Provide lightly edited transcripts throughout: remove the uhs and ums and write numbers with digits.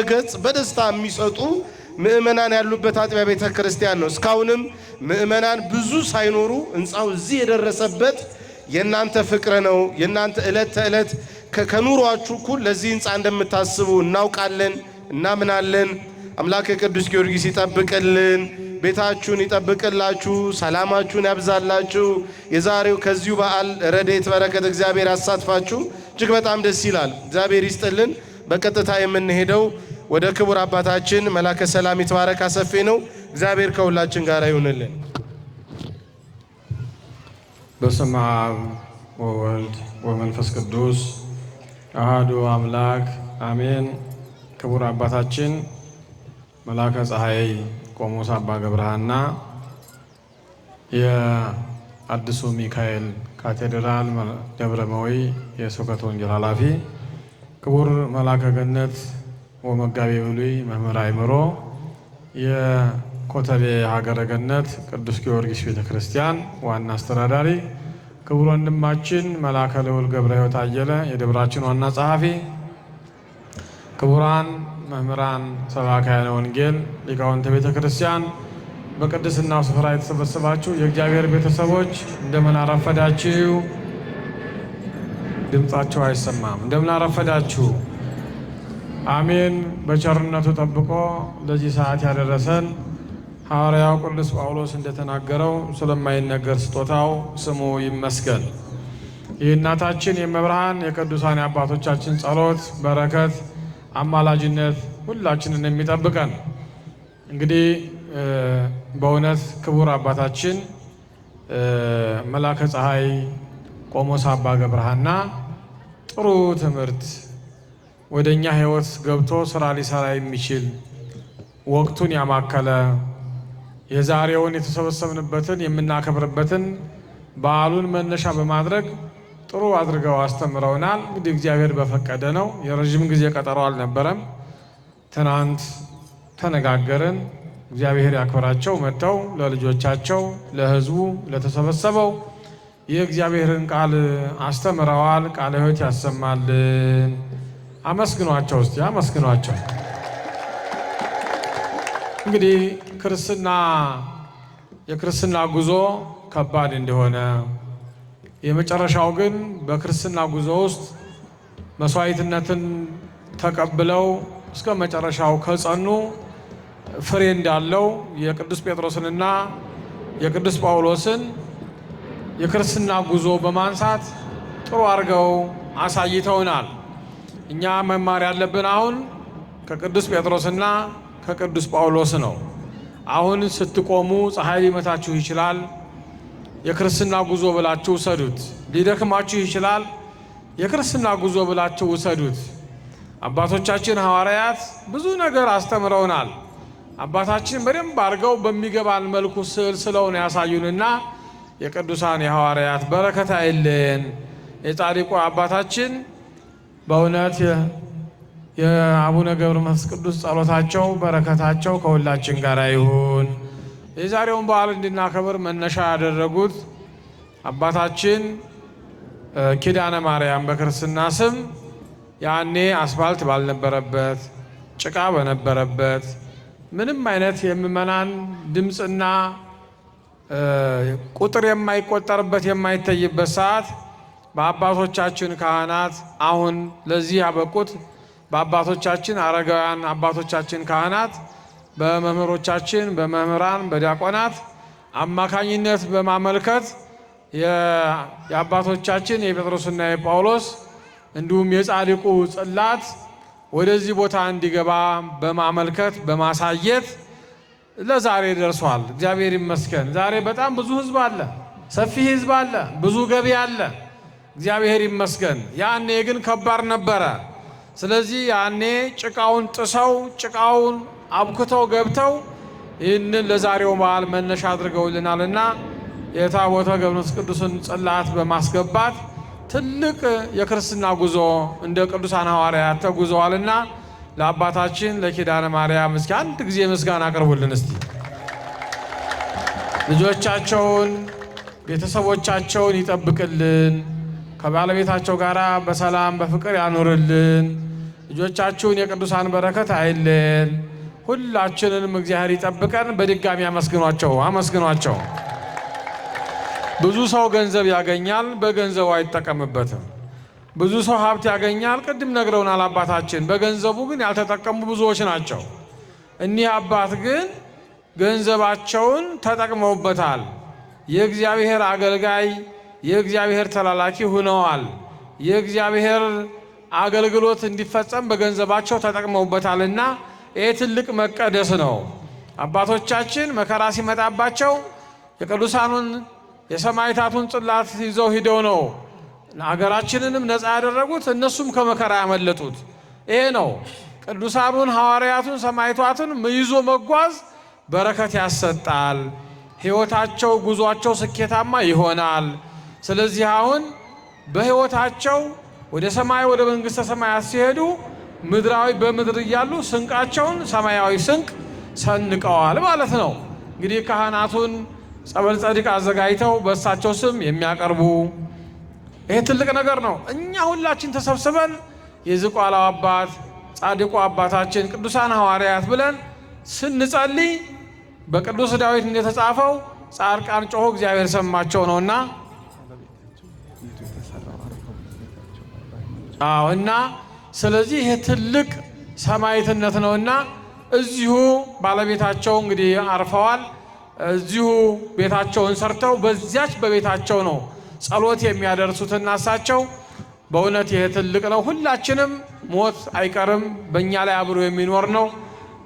ድረገጽ በደስታ የሚሰጡ ምእመናን ያሉበት አጥቢያ ቤተክርስቲያን ነው። እስካሁንም ምእመናን ብዙ ሳይኖሩ ሕንጻው እዚህ የደረሰበት የናንተ ፍቅር ነው። የናንተ ዕለት ተዕለት ከኑሯችሁ እኩል ለዚህ ሕንጻ እንደምታስቡ እናውቃለን፣ እናምናለን። አምላክ ቅዱስ ጊዮርጊስ ይጠብቅልን፣ ቤታችሁን ይጠብቅላችሁ፣ ሰላማችሁን ያብዛላችሁ። የዛሬው ከዚሁ በዓል ረድኤት በረከት እግዚአብሔር ያሳትፋችሁ። እጅግ በጣም ደስ ይላል። እግዚአብሔር ይስጥልን። በቀጥታ የምንሄደው ወደ ክቡር አባታችን መላከ ሰላም ይትባረክ አሰፌ ነው። እግዚአብሔር ከሁላችን ጋር ይሁንልን። በስመ አብ ወወልድ ወመንፈስ ቅዱስ አሐዱ አምላክ አሜን። ክቡር አባታችን መላከ ፀሐይ ቆሞስ አባ ገብረሃና የአዲሱ ሚካኤል ካቴድራል ደብረ መዊ የስብከተ ወንጌል ኃላፊ፣ ክቡር መላከ ገነት ወመጋቤ ብሉይ መምህር አእምሮ የኮተቤ ሀገረ ገነት ቅዱስ ጊዮርጊስ ቤተ ክርስቲያን ዋና አስተዳዳሪ፣ ክቡር ወንድማችን መላከ ልዑል ገብረ ሕይወት አየለ የደብራችን ዋና ጸሐፊ፣ ክቡራን መምህራን፣ ሰባክያነ ወንጌል፣ ሊቃውንተ ቤተ ክርስቲያን፣ በቅድስናው ስፍራ የተሰበሰባችሁ የእግዚአብሔር ቤተሰቦች እንደምን አረፈዳችሁ? ድምጻቸው አይሰማም። እንደምን አረፈዳችሁ? አሜን። በቸርነቱ ጠብቆ ለዚህ ሰዓት ያደረሰን ሐዋርያው ቅዱስ ጳውሎስ እንደተናገረው ስለማይነገር ስጦታው ስሙ ይመስገን። የእናታችን የመብርሃን የቅዱሳን አባቶቻችን ጸሎት፣ በረከት፣ አማላጅነት ሁላችንን የሚጠብቀን። እንግዲህ በእውነት ክቡር አባታችን መላከ ፀሐይ ቆሞስ አባ ገብረሃና ጥሩ ትምህርት ወደኛ ሕይወት ገብቶ ስራ ሊሰራ የሚችል ወቅቱን ያማከለ የዛሬውን የተሰበሰብንበትን የምናከብርበትን በዓሉን መነሻ በማድረግ ጥሩ አድርገው አስተምረውናል። እንግዲህ እግዚአብሔር በፈቀደ ነው። የረዥም ጊዜ ቀጠሮ አልነበረም። ትናንት ተነጋገርን። እግዚአብሔር ያክብራቸው መጥተው ለልጆቻቸው፣ ለሕዝቡ፣ ለተሰበሰበው የእግዚአብሔርን ቃል አስተምረዋል። ቃለ ሕይወት ያሰማልን። አመስግኗቸው እስቲ አመስግኗቸው። እንግዲህ የክርስትና ጉዞ ከባድ እንደሆነ የመጨረሻው ግን በክርስትና ጉዞ ውስጥ መስዋዕትነትን ተቀብለው እስከ መጨረሻው ከጸኑ ፍሬ እንዳለው የቅዱስ ጴጥሮስንና የቅዱስ ጳውሎስን የክርስትና ጉዞ በማንሳት ጥሩ አድርገው አሳይተውናል። እኛ መማር ያለብን አሁን ከቅዱስ ጴጥሮስና ከቅዱስ ጳውሎስ ነው። አሁን ስትቆሙ ፀሐይ ሊመታችሁ ይችላል። የክርስትና ጉዞ ብላችሁ ውሰዱት። ሊደክማችሁ ይችላል። የክርስትና ጉዞ ብላችሁ ውሰዱት። አባቶቻችን ሐዋርያት ብዙ ነገር አስተምረውናል። አባታችን በደንብ አድርገው በሚገባን መልኩ ስዕል ስለሆነ ያሳዩንና የቅዱሳን የሐዋርያት በረከት አይለየን። የጻድቁ አባታችን በእውነት የአቡነ ገብረ መንፈስ ቅዱስ ጸሎታቸው በረከታቸው ከሁላችን ጋር ይሁን። የዛሬውን በዓል እንድናከብር መነሻ ያደረጉት አባታችን ኪዳነ ማርያም በክርስትና ስም ያኔ አስፋልት ባልነበረበት ጭቃ በነበረበት ምንም አይነት የምእመናን ድምፅና ቁጥር የማይቆጠርበት የማይታይበት ሰዓት በአባቶቻችን ካህናት አሁን ለዚህ ያበቁት በአባቶቻችን አረጋውያን አባቶቻችን ካህናት በመምህሮቻችን በመምህራን በዲያቆናት አማካኝነት በማመልከት የአባቶቻችን የጴጥሮስና የጳውሎስ እንዲሁም የጻድቁ ጽላት ወደዚህ ቦታ እንዲገባ በማመልከት በማሳየት ለዛሬ ደርሷል። እግዚአብሔር ይመስገን። ዛሬ በጣም ብዙ ሕዝብ አለ፣ ሰፊ ሕዝብ አለ፣ ብዙ ገቢ አለ። እግዚአብሔር ይመስገን። ያኔ ግን ከባድ ነበረ። ስለዚህ ያኔ ጭቃውን ጥሰው ጭቃውን አብክተው ገብተው ይህንን ለዛሬው በዓል መነሻ አድርገውልናልና የታቦተ ገብረ መንፈስ ቅዱስን ጽላት በማስገባት ትልቅ የክርስትና ጉዞ እንደ ቅዱሳን ሐዋርያት ተጉዘዋልና ለአባታችን ለኪዳነ ማርያም እስኪ አንድ ጊዜ ምስጋና አቅርቡልን። እስቲ ልጆቻቸውን ቤተሰቦቻቸውን ይጠብቅልን፣ ከባለቤታቸው ጋር በሰላም በፍቅር ያኖርልን። ልጆቻችሁን የቅዱሳን በረከት አይለን። ሁላችንንም እግዚአብሔር ይጠብቀን። በድጋሚ አመስግኗቸው። ብዙ ሰው ገንዘብ ያገኛል፣ በገንዘቡ አይጠቀምበትም። ብዙ ሰው ሀብት ያገኛል፣ ቅድም ነግረውናል አባታችን። በገንዘቡ ግን ያልተጠቀሙ ብዙዎች ናቸው። እኒህ አባት ግን ገንዘባቸውን ተጠቅመውበታል። የእግዚአብሔር አገልጋይ፣ የእግዚአብሔር ተላላኪ ሆነዋል። የእግዚአብሔር አገልግሎት እንዲፈጸም በገንዘባቸው ተጠቅመውበታልና ይህ ትልቅ መቀደስ ነው። አባቶቻችን መከራ ሲመጣባቸው የቅዱሳኑን የሰማዕታቱን ጽላት ይዘው ሂደው ነው አገራችንንም ነፃ ያደረጉት፣ እነሱም ከመከራ ያመለጡት። ይሄ ነው ቅዱሳኑን ሐዋርያቱን ሰማዕታቱን ይዞ መጓዝ በረከት ያሰጣል። ሕይወታቸው ጉዟቸው ስኬታማ ይሆናል። ስለዚህ አሁን በሕይወታቸው ወደ ሰማይ ወደ መንግሥተ ሰማያት ሲሄዱ ምድራዊ በምድር እያሉ ስንቃቸውን ሰማያዊ ስንቅ ሰንቀዋል ማለት ነው። እንግዲህ ካህናቱን ጸበል ጸዲቅ አዘጋጅተው በእሳቸው ስም የሚያቀርቡ ይሄ ትልቅ ነገር ነው። እኛ ሁላችን ተሰብስበን የዝቋላው አባት ጻድቁ አባታችን ቅዱሳን ሐዋርያት ብለን ስንጸልይ በቅዱስ ዳዊት እንደተጻፈው ጻድቃን ጮኹ እግዚአብሔር ሰማቸው ነውና እና ስለዚህ ይሄ ትልቅ ሰማዕትነት ነውና እዚሁ ባለቤታቸው እንግዲህ አርፈዋል። እዚሁ ቤታቸውን ሰርተው በዚያች በቤታቸው ነው ጸሎት የሚያደርሱትና እሳቸው በእውነት ይሄ ትልቅ ነው። ሁላችንም ሞት አይቀርም፣ በእኛ ላይ አብሮ የሚኖር ነው፣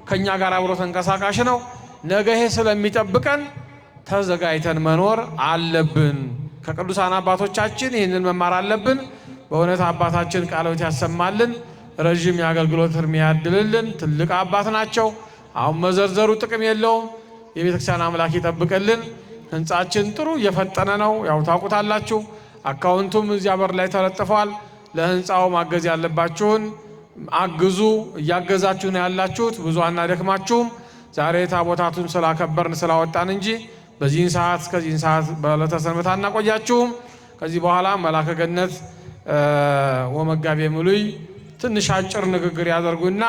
ከእኛ ጋር አብሮ ተንቀሳቃሽ ነው። ነገ ይሄ ስለሚጠብቀን ተዘጋጅተን መኖር አለብን። ከቅዱሳን አባቶቻችን ይህንን መማር አለብን። በእውነት አባታችን ቃለ ሕይወት ያሰማልን፣ ረዥም የአገልግሎት ዕድሜ ያድልልን። ትልቅ አባት ናቸው። አሁን መዘርዘሩ ጥቅም የለውም። የቤተ ክርስቲያን አምላክ ይጠብቅልን። ህንጻችን ጥሩ እየፈጠነ ነው። ያው ታውቁታላችሁ። አካውንቱም እዚያ በር ላይ ተለጥፏል። ለህንጻው ማገዝ ያለባችሁን አግዙ። እያገዛችሁ ነው ያላችሁት። ብዙ አናደክማችሁም። ዛሬ ታቦታቱን ስላከበርን ስላወጣን እንጂ በዚህን ሰዓት እስከዚህን ሰዓት በዕለተ ሰንበት አናቆያችሁም። ከዚህ በኋላ መላከ ገነት ወመጋቤ ምሉይ ትንሽ አጭር ንግግር ያደርጉና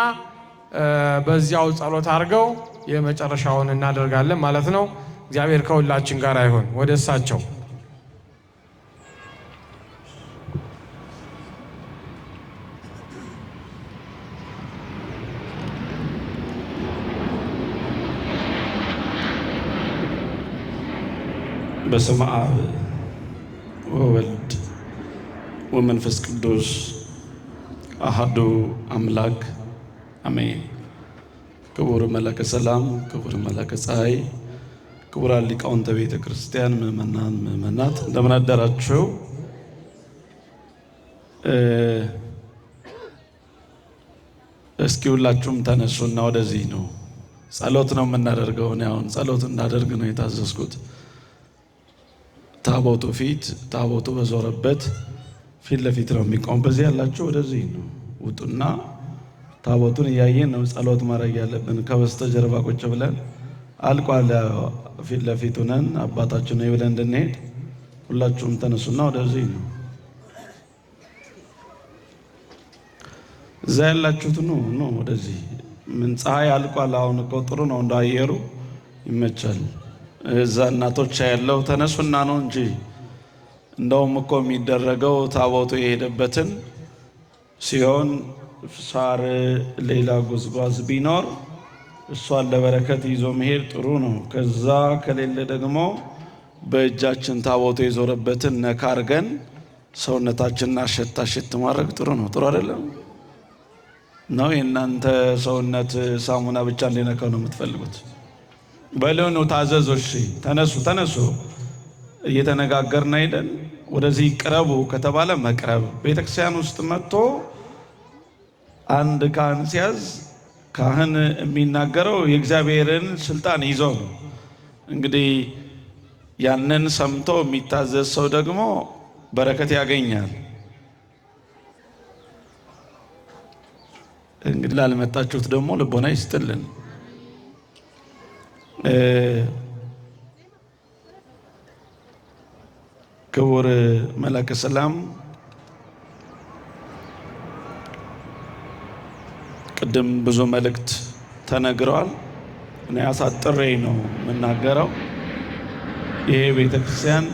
በዚያው ጸሎት አድርገው የመጨረሻውን እናደርጋለን ማለት ነው። እግዚአብሔር ከሁላችን ጋር ይሁን። ወደ እሳቸው በስመ አብ ወወልድ ወመንፈስ ቅዱስ አሐዱ አምላክ አሜን። ክቡር መላከ ሰላም፣ ክቡር መላከ ፀሐይ፣ ክቡራን ሊቃውንተ ቤተ ክርስቲያን፣ ምእመናን ምእመናት እንደምን አደራችሁ? እስኪ ሁላችሁም ተነሱና ወደዚህ ነው ጸሎት ነው የምናደርገው። አሁን ጸሎት እናደርግ ነው የታዘዝኩት። ታቦቱ ፊት ታቦቱ በዞረበት ፊት ለፊት ነው የሚቆም። በዚህ ያላችሁ ወደዚህ ነው ውጡና ታቦቱን እያየን ነው ጸሎት ማድረግ ያለብን። ከበስተጀርባ ቁጭ ብለን አልቋል። ፊት ለፊት ሆነን አባታችን ነው ብለን እንድንሄድ ሁላችሁም ተነሱና ወደዚህ ነው። እዛ ያላችሁት ነው ወደዚህ። ምን ፀሐይ አልቋል። አሁን እኮ ጥሩ ነው እንዳየሩ ይመቻል። እዛ እናቶች ያለው ተነሱና ነው እንጂ እንደውም እኮ የሚደረገው ታቦቱ የሄደበትን ሲሆን ሳር ሌላ ጉዝጓዝ ቢኖር እሷን ለበረከት ይዞ መሄድ ጥሩ ነው። ከዛ ከሌለ ደግሞ በእጃችን ታቦቱ የዞረበትን ነካ አድርገን ሰውነታችንን አሸት ማድረግ ጥሩ ነው። ጥሩ አይደለም ነው? የእናንተ ሰውነት ሳሙና ብቻ እንዲነካው ነው የምትፈልጉት? በለኑ ታዘዙ። እሺ ተነሱ። እየተነጋገርን አይደል? ወደዚህ ቅረቡ ከተባለ መቅረብ። ቤተክርስቲያን ውስጥ መጥቶ አንድ ካህን ሲያዝ ካህን የሚናገረው የእግዚአብሔርን ስልጣን ይዞ ነው። እንግዲህ ያንን ሰምቶ የሚታዘዝ ሰው ደግሞ በረከት ያገኛል። እንግዲህ ላልመጣችሁት ደግሞ ልቦና ይስጥልን። ክቡር መላከ ሰላም ቅድም ብዙ መልእክት ተነግረዋል። እኔ አሳጥሬ ነው የምናገረው። ይሄ ቤተክርስቲያን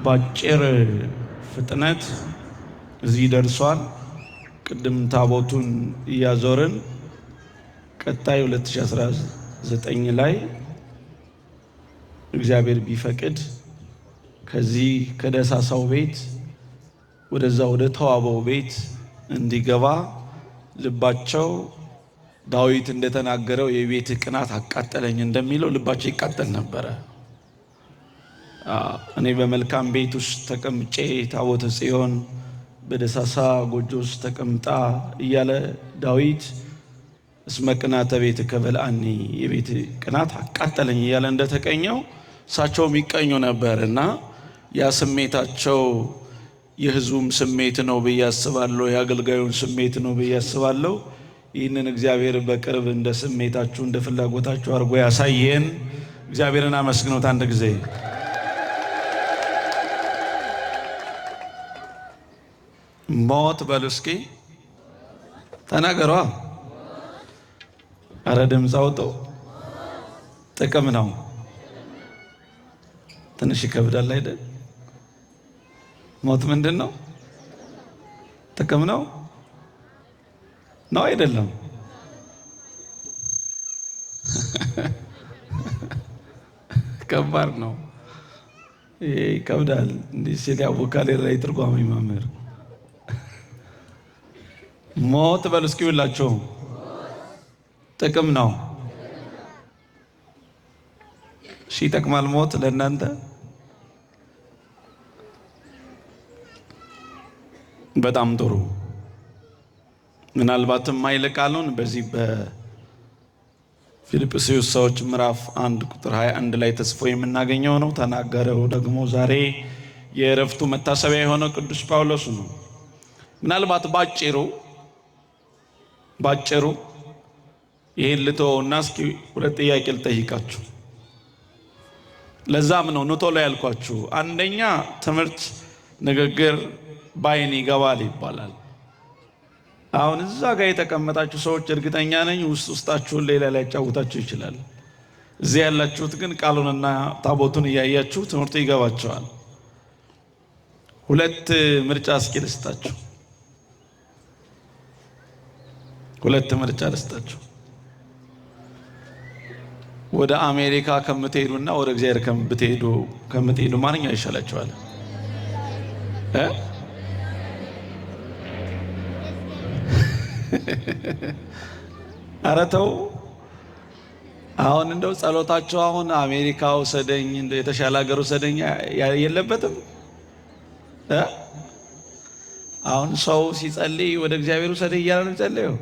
በአጭር ፍጥነት እዚህ ደርሷል። ቅድም ታቦቱን እያዞርን ቀጣይ 2019 ላይ እግዚአብሔር ቢፈቅድ ከዚህ ከደሳሳው ቤት ወደዛ ወደ ተዋበው ቤት እንዲገባ ልባቸው ዳዊት እንደተናገረው የቤት ቅናት አቃጠለኝ እንደሚለው ልባቸው ይቃጠል ነበረ። እኔ በመልካም ቤት ውስጥ ተቀምጬ ታቦተ ጽዮን በደሳሳ ጎጆ ውስጥ ተቀምጣ እያለ ዳዊት እስመ ቅናተ ቤት ከበልአኒ የቤት ቅናት አቃጠለኝ እያለ እንደተቀኘው እሳቸውም ይቀኙ ነበር እና ያ ስሜታቸው የሕዝቡም ስሜት ነው ብዬ አስባለሁ። የአገልጋዩን ስሜት ነው ብዬ አስባለሁ። ይህንን እግዚአብሔር በቅርብ እንደ ስሜታችሁ እንደ ፍላጎታችሁ አድርጎ ያሳየን። እግዚአብሔርን አመስግኑት አንድ ጊዜ። ሞት በሉ እስኪ ተናገሯ። አረ ድምፅ አውጡ። ጥቅም ነው። ትንሽ ይከብዳል አይደል? ሞት ምንድን ነው? ጥቅም ነው ነው አይደለም? ከባድ ነው። ይሄ ይከብዳል። እንዲህ ሲል ያቦካል የራእይ ትርጓሜ መምህር። ሞት በሉ እስኪ ሁላችሁ። ጥቅም ነው። እሺ ይጠቅማል ሞት ለእናንተ? በጣም ጥሩ። ምናልባትም ኃይለ ቃሉን በዚህ በፊልጵስዩስ ሰዎች ምዕራፍ 1 ቁጥር 21 ላይ ተጽፎ የምናገኘው ነው። ተናገረው ደግሞ ዛሬ የእረፍቱ መታሰቢያ የሆነው ቅዱስ ጳውሎስ ነው። ምናልባት ባጭሩ ይህን ልተወውና እስኪ ሁለት ጥያቄ ልጠይቃችሁ። ለዛም ነው ቶሎ ያልኳችሁ። አንደኛ ትምህርት ንግግር ባይን ይገባል ይባላል። አሁን እዛ ጋር የተቀመጣችሁ ሰዎች እርግጠኛ ነኝ ውስጣችሁን ሌላ ላይ ያጫውታችሁ ይችላል። እዚህ ያላችሁት ግን ቃሉንና ታቦቱን እያያችሁ ትምህርቱ ይገባቸዋል። ሁለት ምርጫ እስኪ ልስጣችሁ። ወደ አሜሪካ ከምትሄዱና ወደ እግዚአብሔር ከምትሄዱ ማንኛው ይሻላችኋል? ኧረ ተው። አሁን እንደው ጸሎታቸው አሁን አሜሪካ ውሰደኝ፣ እንደው የተሻለ ሀገር ውሰደኝ የለበትም? አሁን ሰው ሲጸልይ ወደ እግዚአብሔር ውሰደኝ እያለ ነው የሚጸልየው።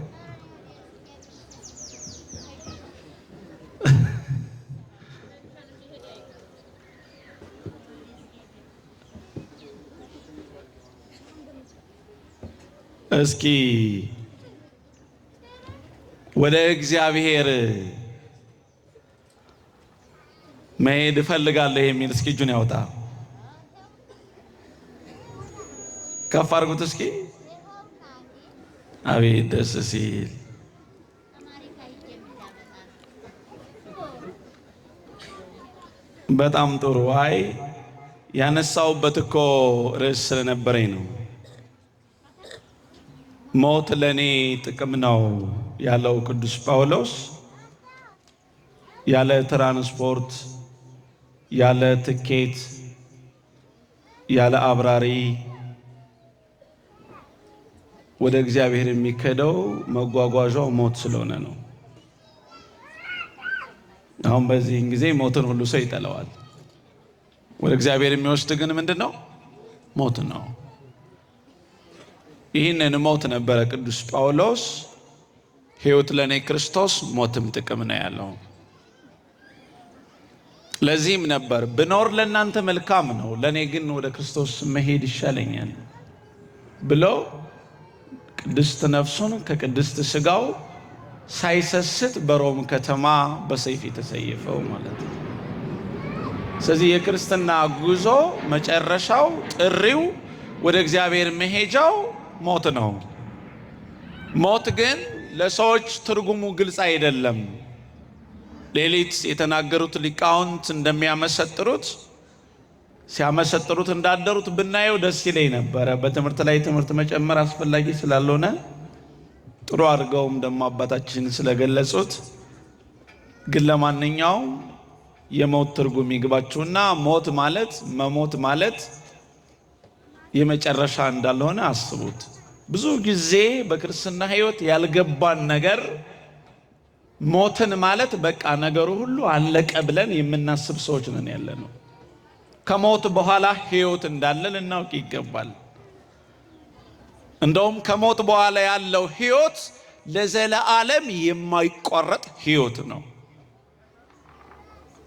እስኪ ወደ እግዚአብሔር መሄድ እፈልጋለሁ የሚል እስኪ እጁን ያውጣ። ከፍ አድርጉት እስኪ። አቤት ደስ ሲል። በጣም ጥሩ። አይ ያነሳውበት እኮ ርዕስ ስለነበረኝ ነው። ሞት ለኔ ጥቅም ነው ያለው ቅዱስ ጳውሎስ ያለ ትራንስፖርት፣ ያለ ትኬት፣ ያለ አብራሪ ወደ እግዚአብሔር የሚከደው መጓጓዣው ሞት ስለሆነ ነው። አሁን በዚህን ጊዜ ሞትን ሁሉ ሰው ይጠላዋል። ወደ እግዚአብሔር የሚወስድ ግን ምንድነው? ሞት ነው። ይህንን ሞት ነበረ ቅዱስ ጳውሎስ ሕይወት ለኔ ክርስቶስ ሞትም ጥቅም ነው ያለው። ለዚህም ነበር ብኖር ለእናንተ መልካም ነው፣ ለኔ ግን ወደ ክርስቶስ መሄድ ይሻለኛል ብሎ ቅድስት ነፍሱን ከቅድስት ስጋው ሳይሰስት በሮም ከተማ በሰይፍ የተሰየፈው ማለት ነው። ስለዚህ የክርስትና ጉዞ መጨረሻው ጥሪው ወደ እግዚአብሔር መሄጃው ሞት ነው። ሞት ግን ለሰዎች ትርጉሙ ግልጽ አይደለም። ሌሊት የተናገሩት ሊቃውንት እንደሚያመሰጥሩት ሲያመሰጥሩት እንዳደሩት ብናየው ደስ ይለኝ ነበረ። በትምህርት ላይ ትምህርት መጨመር አስፈላጊ ስላልሆነ ጥሩ አድርገውም ደግሞ አባታችን ስለገለጹት፣ ግን ለማንኛውም የሞት ትርጉም ይግባችሁና ሞት ማለት መሞት ማለት የመጨረሻ እንዳልሆነ አስቡት። ብዙ ጊዜ በክርስትና ሕይወት ያልገባን ነገር ሞትን ማለት በቃ ነገሩ ሁሉ አለቀ ብለን የምናስብ ሰዎች ነን ያለነው። ከሞት በኋላ ሕይወት እንዳለ ልናውቅ ይገባል። እንደውም ከሞት በኋላ ያለው ሕይወት ለዘለዓለም የማይቋረጥ ሕይወት ነው።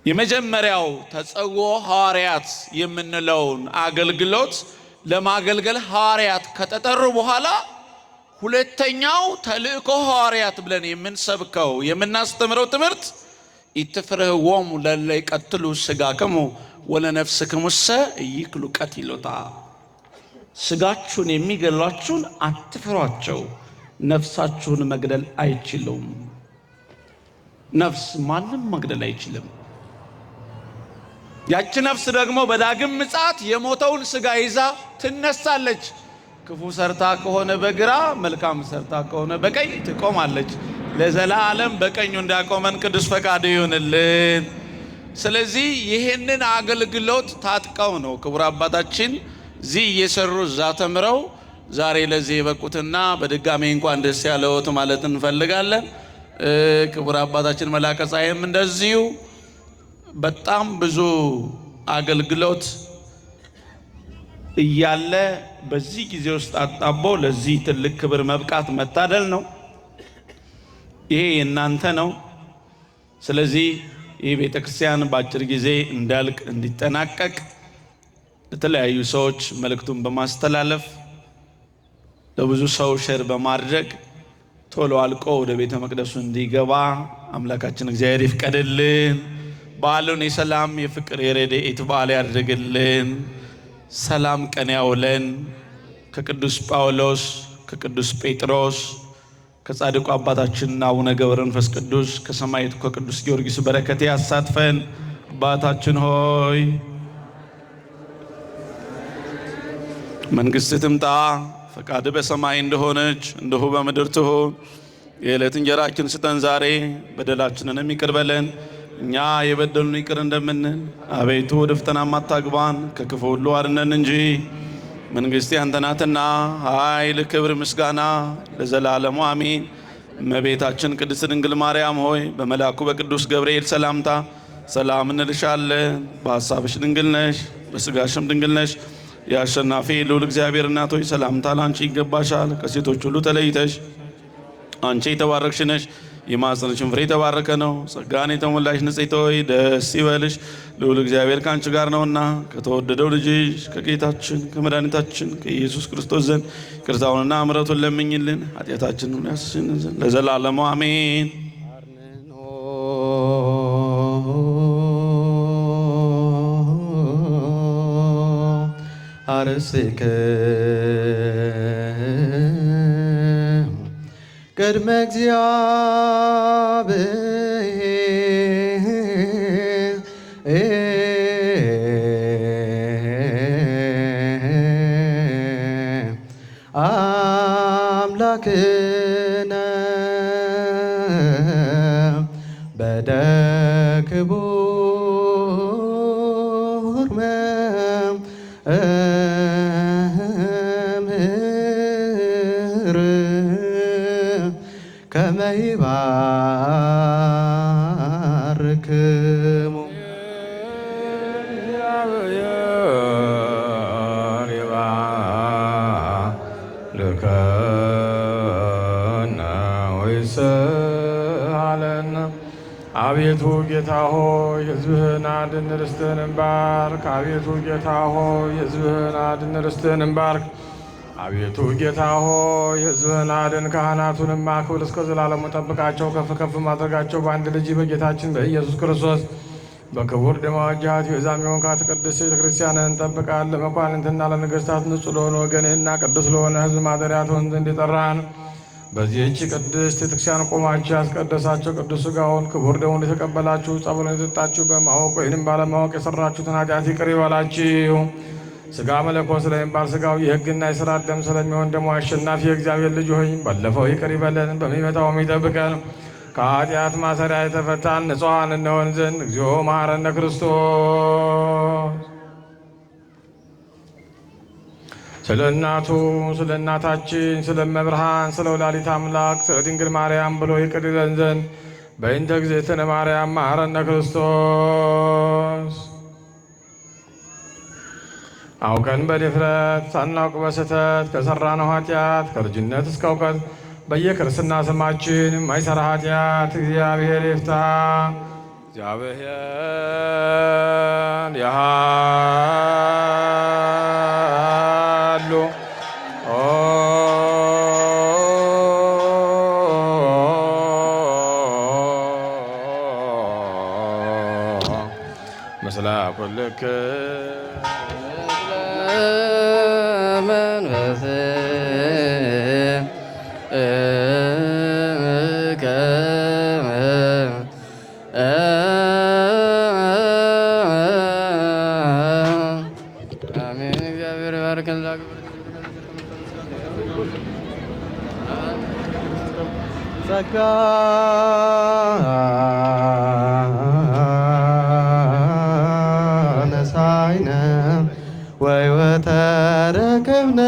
የመጀመሪያው ተጸውዖ ሐዋርያት የምንለውን አገልግሎት ለማገልገል ሐዋርያት ከተጠሩ በኋላ ሁለተኛው ተልእኮ ሐዋርያት ብለን የምንሰብከው የምናስተምረው ትምህርት ኢትፍርህዎሙ ለእለ ይቀትሉ ሥጋክሙ ወለነፍስክሙሰ ኢይክሉ ቀትሎታ። ሥጋችሁን የሚገሏችሁን አትፍሯቸው፣ ነፍሳችሁን መግደል አይችሉም። ነፍስ ማንም መግደል አይችልም። ያቺ ነፍስ ደግሞ በዳግም ምጽአት የሞተውን ሥጋ ይዛ ትነሳለች። ክፉ ሰርታ ከሆነ በግራ መልካም ሰርታ ከሆነ በቀኝ ትቆማለች። ለዘላለም በቀኙ እንዳቆመን ቅዱስ ፈቃዱ ይሁንልን። ስለዚህ ይህንን አገልግሎት ታጥቀው ነው ክቡር አባታችን እዚህ እየሰሩ እዛ ተምረው ዛሬ ለዚህ የበቁትና በድጋሚ እንኳን ደስ ያለዎት ማለት እንፈልጋለን። ክቡር አባታችን መላከ ፀሐይም እንደዚሁ በጣም ብዙ አገልግሎት እያለ በዚህ ጊዜ ውስጥ አጣቦ ለዚህ ትልቅ ክብር መብቃት መታደል ነው። ይሄ የእናንተ ነው። ስለዚህ ይህ ቤተ ክርስቲያን በአጭር ጊዜ እንዳልቅ እንዲጠናቀቅ ለተለያዩ ሰዎች መልእክቱን በማስተላለፍ ለብዙ ሰው ሼር በማድረግ ቶሎ አልቆ ወደ ቤተ መቅደሱ እንዲገባ አምላካችን እግዚአብሔር ይፍቀድልን። በዓሉን የሰላም የፍቅር የረድኤት በዓል ያድርግልን። ሰላም ቀን ያውለን። ከቅዱስ ጳውሎስ ከቅዱስ ጴጥሮስ ከጻድቁ አባታችን አቡነ ገብረ መንፈስ ቅዱስ ከሰማዕቱ ከቅዱስ ጊዮርጊስ በረከት ያሳትፈን። አባታችን ሆይ መንግሥትህ ትምጣ፣ ፈቃድህ በሰማይ እንደሆነች እንዲሁ በምድር ትሁን። የዕለት እንጀራችንን ስጠን ዛሬ፣ በደላችንንም ይቅር በለን እኛ የበደሉን ይቅር እንደምንል። አቤቱ ወደ ፈተናም አታግባን ከክፉ ሁሉ አድነን እንጂ መንግሥት ያንተ ናትና ኃይል፣ ክብር፣ ምስጋና ለዘላለሙ አሜን። እመቤታችን ቅድስት ድንግል ማርያም ሆይ በመልአኩ በቅዱስ ገብርኤል ሰላምታ ሰላም እንልሻለን። በሐሳብሽ ድንግል ነሽ፣ በሥጋሽም ድንግል ነሽ። የአሸናፊ ልዑል እግዚአብሔር እናት ሆይ ሰላምታ ላንቺ ይገባሻል። ከሴቶች ሁሉ ተለይተሽ አንቺ የተባረክሽ ነሽ፣ የማኅፀንሽም ፍሬ የተባረከ ነው። ጸጋን የተሞላሽ ንጽሕት ሆይ ደስ ይበልሽ፣ ልዑል እግዚአብሔር ከአንቺ ጋር ነውና ከተወደደው ልጅሽ ከጌታችን ከመድኃኒታችን ከኢየሱስ ክርስቶስ ዘንድ ይቅርታውንና ምሕረቱን ለምኝልን ኃጢአታችንን ያስተሰርይልን ዘንድ ለዘላለሙ አሜን። አርስከ ቅድመ እግዚአብሔር አምላክነ በደክቡር መምህር ከመ ይባርክሙ ልከነ ወይስአለነ። አቤቱ ጌታ ሆይ ሕዝብህን አድን ርስትህንም ባርክ። አቤቱ ጌታ ሆይ ሕዝብህን አድን ርስትህንም ባርክ። አቤቱ ጌታ ሆይ ሕዝብህን አድን፣ ካህናቱንም አክብር፣ እስከ ዘላለሙ ጠብቃቸው፣ ከፍ ከፍ ማድረጋቸው በአንድ ልጅ በጌታችን በኢየሱስ ክርስቶስ በክቡር ደሙ ዋጅሃት የዛሚውን ቅድስት ቤተ ክርስቲያንህን እንጠብቃለን። ለመኳንንትና ለነገሥታት ንጹሕ ለሆነ ወገንህና ቅዱስ ለሆነ ሕዝብ ማደሪያ ትሆን ዘንድ የጠራህን በዚህች ቅድስት ቤተክርስቲያን ቆማችሁ ያስቀደሳቸው ቅዱስ ሥጋውን ክቡር ደሙን የተቀበላችሁ ጸበሉን የጠጣችሁ በማወቅ ወይንም ባለማወቅ የሰራችሁትን ኃጢአት ይቅር ይበላችሁ። ሥጋ መለኮት ስለሚባል ሥጋው የሕግና የሥርዓት ደም ስለሚሆን ደግሞ አሸናፊ የእግዚአብሔር ልጅ ሆይ ባለፈው ይቅር ይበለን፣ በሚመጣውም ይጠብቀን። ከኃጢአት ማሰሪያ የተፈታን ንጹሐን እንሆን ዘንድ እግዚኦ መሐረነ ክርስቶስ። ስለ እናቱ ስለ እናታችን ስለ እመብርሃን ስለ ወላዲተ አምላክ ስለ ድንግል ማርያም ብሎ ይቅር ይለን ዘንድ በእንተ እግዝእትነ ማርያም መሐረነ ክርስቶስ። አውቀን በድፍረት ሳናውቅ በስህተት ከሠራነው ኃጢአት ከልጅነት እስከ እውቀት በየክርስትና ስማችን የማይሠራ ኃጢአት እግዚአብሔር ይፍታ። እግዚአብሔር ያሃሉ ምስለ ኩልክ መንፈስ አሜን። እግዚአብሔር ይባርከን። ጸጋ ነሳይነ ወሕይወተ ረከብነ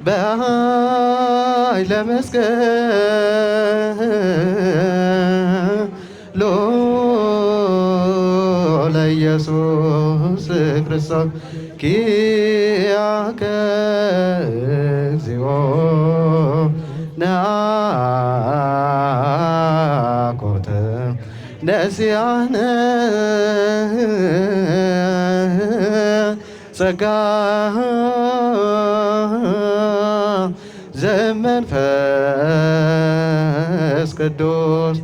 በኃይለ መስቀሉ ለኢየሱስ ክርስቶስ ኪያከ እግዚኦ ነአኮተ ነሲያነ ጸጋ ዘመንፈስ ቅዱስ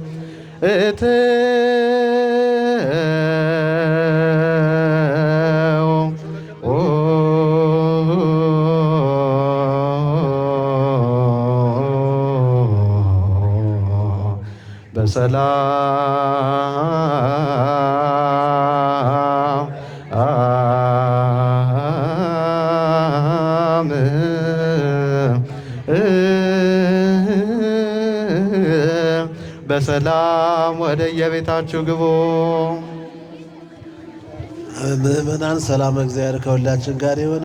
በሰላም በሰላም ወደ የቤታችሁ ግቡ። ምእመናን ሰላም እግዚአብሔር ከሁላችን ጋር ይሁን።